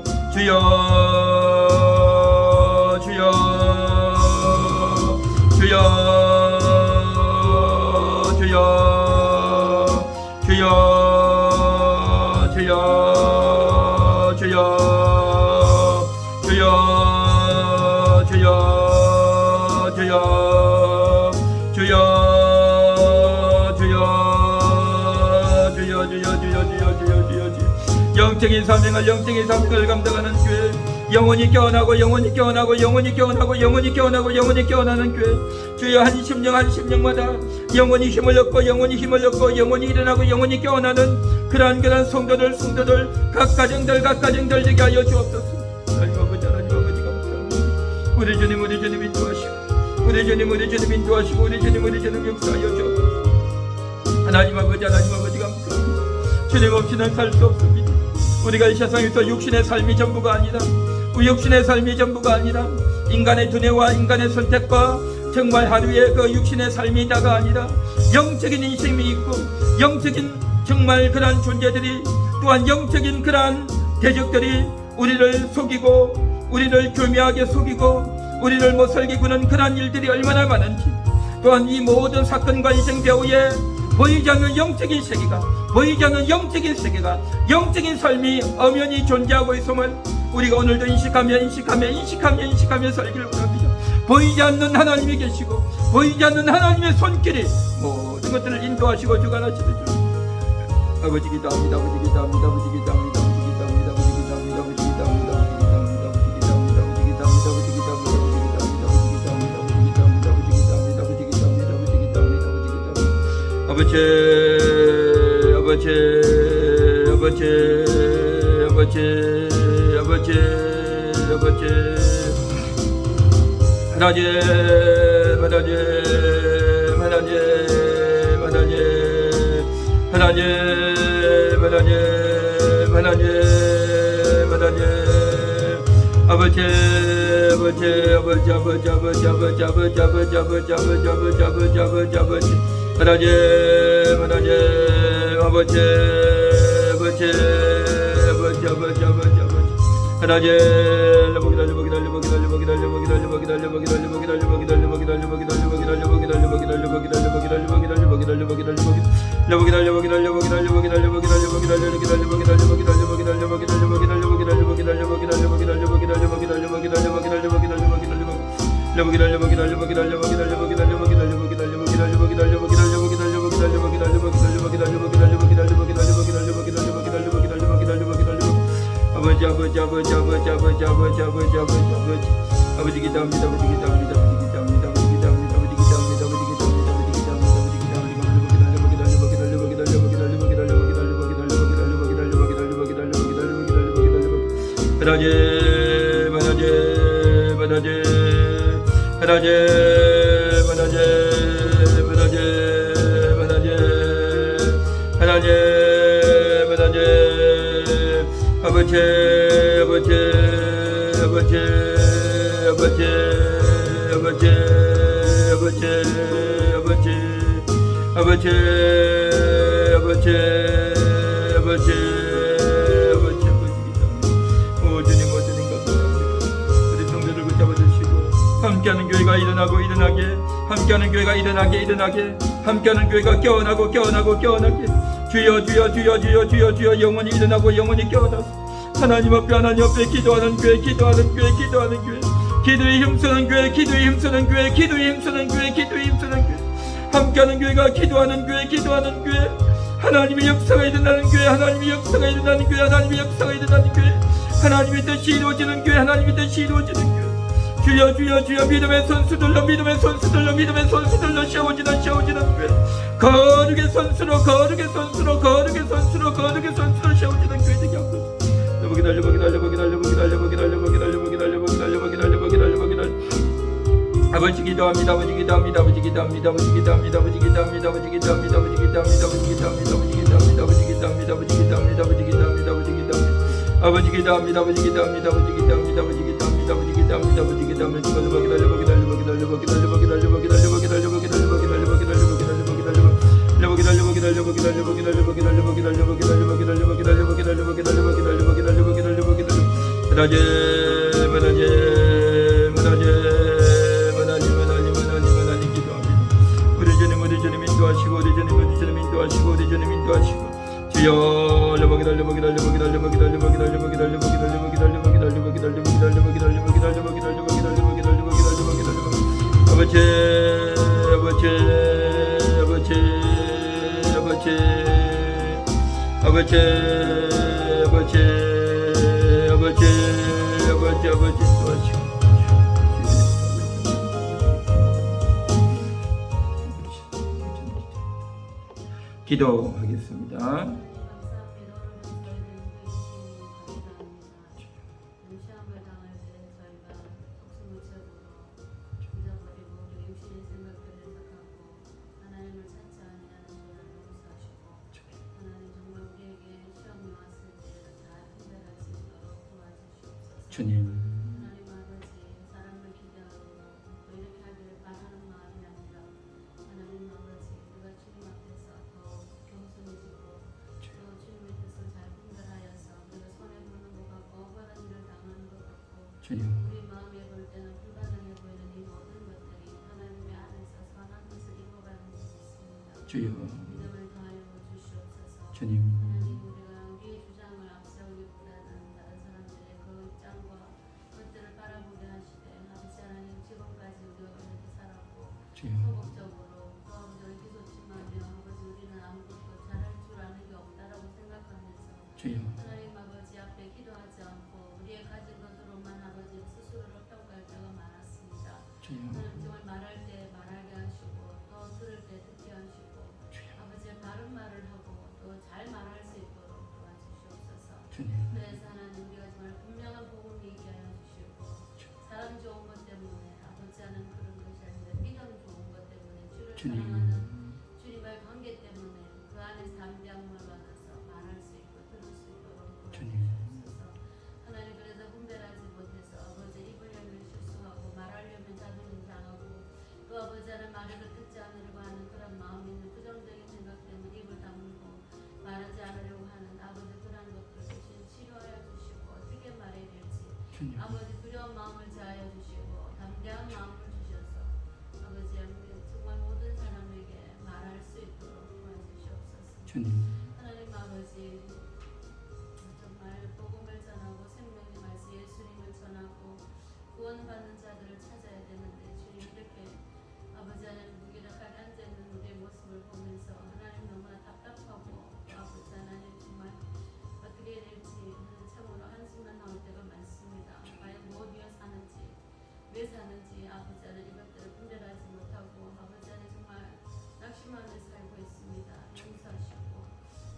영적인 사명을 감당하는 교회, 영원히 깨어나는 교회. 주여 한 심령마다 영원히 힘을 얻고 영원히 일어나고 영원히 깨어나는 그러한 성도들 각 가정들 되게 하여 주옵소서. 하나님 아버지 감사합니다. 우리 주님 인도하시고 우리 주님 역사하여 주옵소서. 하나님 아버지 감사합니다. 주님 없이는 살 수 없습니다. 우리가 이 세상에서 육신의 삶이 전부가 아니라 인간의 두뇌와 인간의 선택과 정말 하루의 그 육신의 삶이다가 아니라 영적인 인생이 있고 영적인 정말 그러한 존재들이 또한 영적인 그러한 대적들이 우리를 속이고 우리를 교묘하게 속이고 우리를 못살게 그러한 일들이 얼마나 많은지, 또한 이 모든 사건과 인생 배후에 보이지 않는 영적인 세계가 영적인 삶이 엄연히 존재하고 있음을 우리가 오늘도 인식하며 살기를 원합니다. 보이지 않는 하나님이 계시고 보이지 않는 하나님의 손길이 모든 것들을 인도하시고 주관하시는 줄 아버지 기도합니다. 아버지 아버지 아버지 아버지 아버지 아버지 오 주님 감사합니다. 우리 성도를 붙잡아 주시고 함께하는 교회가 일어나게 함께하는 교회가 일어나게 함께하는 교회가 깨어나게 주여 영원히 일어나고 영원히 깨어나서 하나님 앞에 기도하는 교회 기도에 힘쓰는 교회 함께하는 교회가 기도하는 교회 하나님의 역사가 일어나는 교회 하나님의 뜻이 이루어지는 교회 주여 믿음의 선수들로 세워지는 교회 거룩의 선수로 세워지는 교회 되게 하소서. 아버지 기도합니다. 기도하겠습니다. 주님 주님 우리 마음에 볼 때는 불가능해 보이는 이 모든 것들이 하나님의 안에서 선한 것을 이루어가는 것이 있습니다. 주여 믿음을 더하여 주시옵소서. 주님 하나님 우리가 우리의 주장을 앞세우기보다는 다른 사람들의 그 입장과 것들을 바라보게 하시되 아버지 하나님 지금까지 우리가 그렇게 살았고 주여 소극적으로 또 아버지를 기소침하며 아버지 우리는 아무것도 잘할 줄 아는 게 없다라고 생각하면서 주여 하나님 아버지 앞에 기도하지 않고 우리의 가진 것으로만 아버지 스스로를 평가할 때가 많았습니다. 주여 하나님 정말 말할 때 말하게 하시고 또 들을 때 듣게 하시고 아버지의 바른 말을 하고 또 잘 말할 수 있도록 도와주시옵소서. 주님 그래서 하나님 우리가 정말 분명한 복음이 있게 하여 주시고 사람 좋은 것 때문에 아버지 하는 그런 것이 아니라 믿음 좋은 것 때문에 주를 주님 사랑하는 주님과의 관계 때문에 그 안에서 담대한 말 받아서 말할 수 있고 들을 수 있도록 주님 도와주시옵소서. 하나님 그래서 분별하지 못해서 아버지 입으려면 실수하고 말하려면 자존심 상하고 또 아버지 하는 말을 듣지 않으려고 하는 그런 마음이 있는 부정적인 생각 때문에 입을 다물고 말하지 않으려고 하는 아버지 그런 것들 대신 치료하여 주시고 어떻게 말해야 될지 주님 아버지 두려운 마음을 제하여 주시고 담대한 마음을 주셔서 아버지 정말 모든 사람에게 말할 수 있도록 도와주시옵소서. 주님 하나님 아버지 정말 복음을 전하고 생명의 말씀 예수님을 전하고 구원받는 자들을 찾아야 되는데 주님 이렇게 아버지 하나님 무기력하게 앉아있는 우리의 모습을 보면서 하나님 너무나 답답하고 또 아버지 하나님 정말 어떻게 해야 될지 참으로 한숨만 나올 때가 많습니다. 과연 무엇 위해 사는지 왜 사는지 아버지 하나님 이것들을 분별하지 못하고 아버지 하나님 정말 낙심하며 살고 있습니다. 용서하시고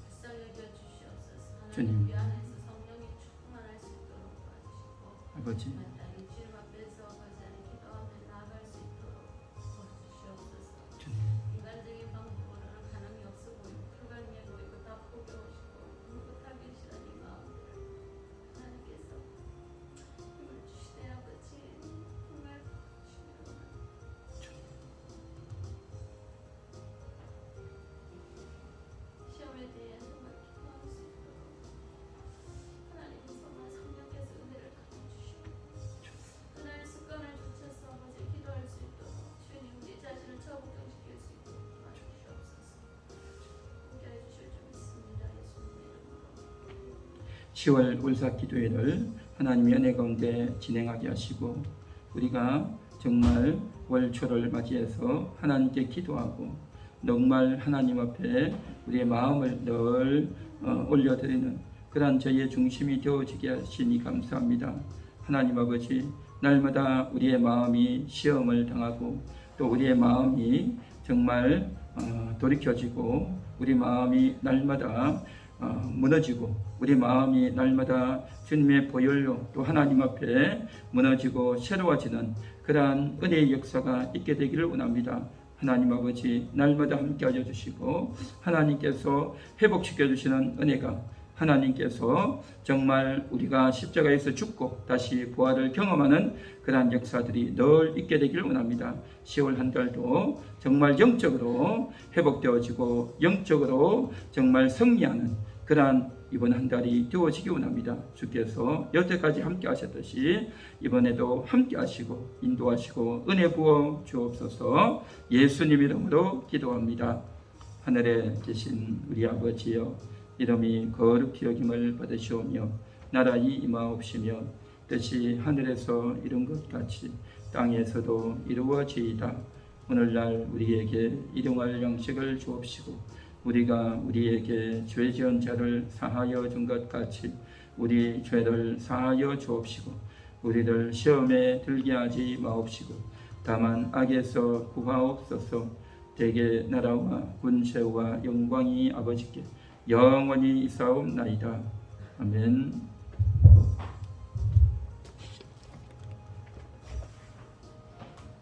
불쌍히 여겨 주시옵소서. 주님. 하나님 우리 안에서 성령이 충만할 수 있도록 도와주시고 아버지 마땅히 주님 앞에서 아버지 하나님 기도하며 나아갈 수 있도록 도와주시옵소서. 주님 인간적인 방법으로는 가능이 없어 보이고 불가능해 보이고 다 포기하시고 못하기 싫은 이 마음을 하나님께서 힘을 주시되 아버지 정말 주시면 10월 월사기도회를 하나님의 은혜 가운데 진행하게 하시고 우리가 정말 월초를 맞이해서 하나님께 기도하고 정말 하나님 앞에 우리의 마음을 늘 올려드리는 그러한 저희의 중심이 되어지게 하시니 감사합니다. 하나님 아버지, 날마다 우리의 마음이 시험을 당하고 또 우리의 마음이 정말 돌이켜지고 우리 마음이 날마다 무너지고 우리 마음이 날마다 주님의 보혈로 또 하나님 앞에 무너지고 새로워지는 그러한 은혜의 역사가 있게 되기를 원합니다. 하나님 아버지, 날마다 함께 하여 주시고 하나님께서 회복시켜 주시는 은혜가 하나님께서 정말 우리가 십자가에서 죽고 다시 부활을 경험하는 그러한 역사들이 늘 있게 되기를 원합니다. 10월 한 달도 정말 영적으로 회복되어지고 영적으로 정말 승리하는 그러한 이번 한 달이 되어지기 원합니다. 주께서 여태까지 함께 하셨듯이 이번에도 함께 하시고 인도하시고 은혜 부어 주옵소서. 예수님 이름으로 기도합니다. 하늘에 계신 우리 아버지여, 이름이 거룩히 여김을 받으시오며 나라의 임하옵시며 뜻이 하늘에서 이룬 것 같이 땅에서도 이루어지이다. 오늘날 우리에게 일용할 양식을 주옵시고 우리가 우리에게 죄 지은 자를 사하여 준 것 같이 우리 죄를 사하여 주옵시고 우리를 시험에 들게 하지 마옵시고 다만 악에서 구하옵소서. 대개 나라와 군세와 영광이 아버지께 영원히 있사옵나이다. 아멘.